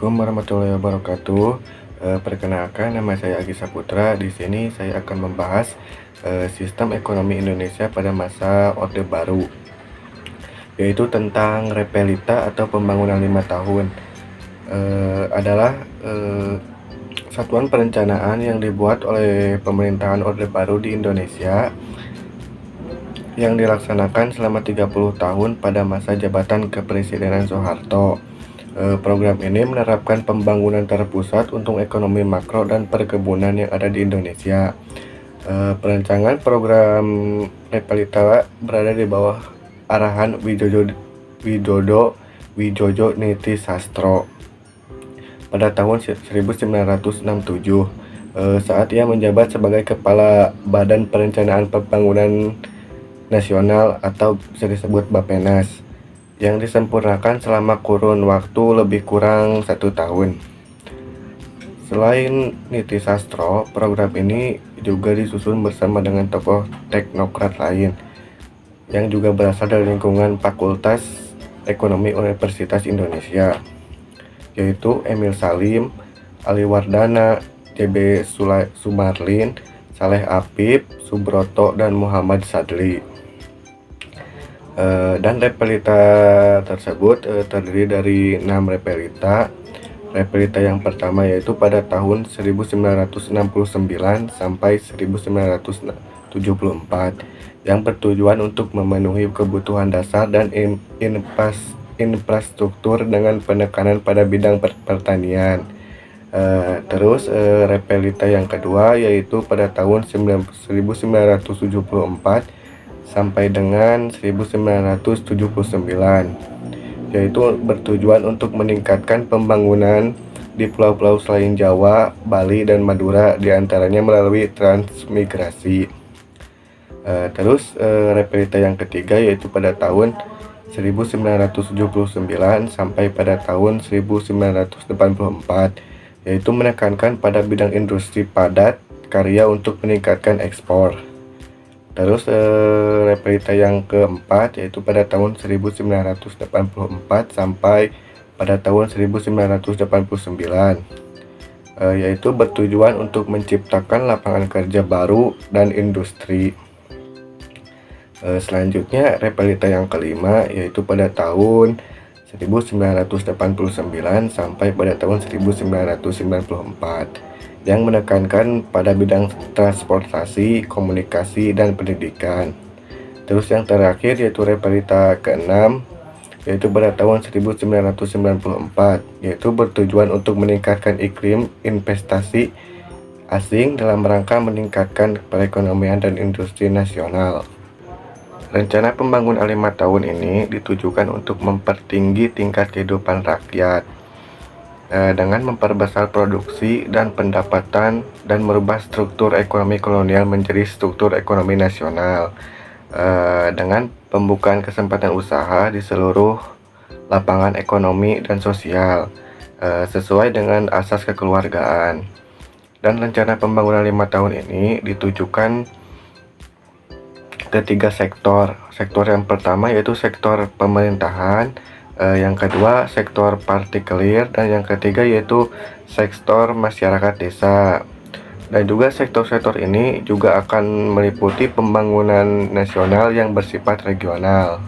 Assalamualaikum warahmatullahi wabarakatuh. Perkenalkan, nama saya Agi Saputra. Di sini saya akan membahas sistem ekonomi Indonesia pada masa Orde Baru, yaitu tentang Repelita atau pembangunan 5 tahun. Adalah satuan perencanaan yang dibuat oleh pemerintahan Orde Baru di Indonesia yang dilaksanakan selama 30 tahun pada masa jabatan kepresidenan Soeharto. Program ini menerapkan pembangunan terpusat untuk ekonomi makro dan perkebunan yang ada di Indonesia. Perancangan program Repelita berada di bawah arahan Widodo Niti Sastro pada tahun 1967, saat ia menjabat sebagai Kepala Badan Perencanaan Pembangunan Nasional atau bisa disebut Bappenas, yang disempurnakan selama kurun waktu lebih kurang 1 tahun. Selain Niti Sastro, program ini juga disusun bersama dengan tokoh teknokrat lain yang juga berasal dari lingkungan Fakultas Ekonomi Universitas Indonesia, yaitu Emil Salim, Ali Wardana, JB Sumarlin, Saleh Apip, Subroto, dan Muhammad Sadli. Dan Repelita tersebut terdiri dari 6 Repelita. Repelita yang pertama yaitu pada tahun 1969 sampai 1974, yang bertujuan untuk memenuhi kebutuhan dasar dan infrastruktur dengan penekanan pada bidang pertanian. Terus Repelita yang kedua yaitu pada tahun 1974 sampai dengan 1979, yaitu bertujuan untuk meningkatkan pembangunan di pulau-pulau selain Jawa, Bali, dan Madura, diantaranya melalui transmigrasi. Terus Repelita yang ketiga yaitu pada tahun 1979 sampai pada tahun 1984, yaitu menekankan pada bidang industri padat karya untuk meningkatkan ekspor. Terus Repelita yang keempat yaitu pada tahun 1984 sampai pada tahun 1989, yaitu bertujuan untuk menciptakan lapangan kerja baru dan industri. Selanjutnya Repelita yang kelima yaitu pada tahun 1989 sampai pada tahun 1994, yang menekankan pada bidang transportasi, komunikasi, dan pendidikan. Terus yang terakhir yaitu Repelita ke-6 yaitu pada tahun 1994, yaitu bertujuan untuk meningkatkan iklim investasi asing dalam rangka meningkatkan perekonomian dan industri nasional. Rencana pembangunan 5 tahun ini ditujukan untuk mempertinggi tingkat kehidupan rakyat dengan memperbesar produksi dan pendapatan dan merubah struktur ekonomi kolonial menjadi struktur ekonomi nasional, dengan pembukaan kesempatan usaha di seluruh lapangan ekonomi dan sosial sesuai dengan asas kekeluargaan. Dan rencana pembangunan 5 tahun ini ditujukan ke 3 sektor. Sektor yang pertama yaitu sektor pemerintahan, yang kedua sektor partikelir, dan yang ketiga yaitu sektor masyarakat desa. Dan juga sektor-sektor ini juga akan meliputi pembangunan nasional yang bersifat regional.